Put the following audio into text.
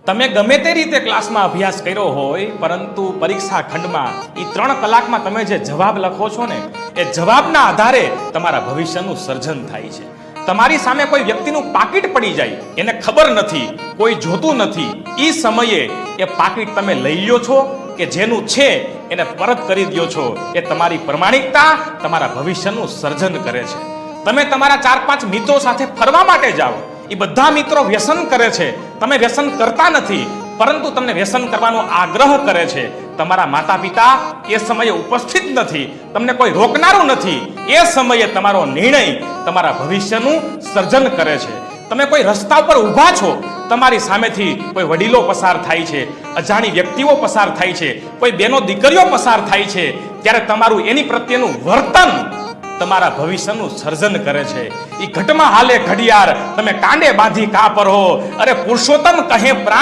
તમે ગમે તે રીતે ક્લાસમાં અભ્યાસ કર્યો હોય, પરંતુ પરીક્ષા ખંડમાં એ 3 કલાકમાં તમે જે જવાબ લખો છો ને, એ જવાબના આધારે તમારા ભવિષ્યનું સર્જન થાય છે. તમારી સામે કોઈ વ્યક્તિનું પાકીટ પડી જાય, એને ખબર નથી, કોઈ જોતું નથી, એ સમયે એ પાકીટ તમે લઈ લ્યો છો કે જેનું છે એને પરત કરી દો છો, એ તમારી પ્રમાણિકતા તમારા ભવિષ્યનું સર્જન કરે છે. તમે તમારા 4-5 મિત્રો સાથે ફરવા માટે જાઓ, એ બધા મિત્રો વ્યસન કરે છે, તમે વ્યસન કરતા નથી, પરંતુ તમને વ્યસન કરવાનો આગ્રહ કરે છે. તમારા માતા પિતા એ સમયે ઉપસ્થિત નથી, તમને કોઈ રોકનારું નથી. એ સમયે તમારો નિર્ણય તમારા ભવિષ્યનું સર્જન કરે છે. તમે કોઈ રસ્તા ઉપર ઊભા છો, તમારી સામેથી કોઈ વડીલો પસાર થાય છે, અજાણી વ્યક્તિઓ પસાર થાય છે, કોઈ બેનો દીકરીઓ પસાર થાય છે, ત્યારે તમારું એની પ્રત્યેનું વર્તન તમારા ભવિષ્યનું સર્જન કરે છે. એ ઘટમાં હાલે ઘડિયાળ, તમે કાંડે બાંધી કા પર હો. અરે પુરુષોત્તમ કહે પ્રાણ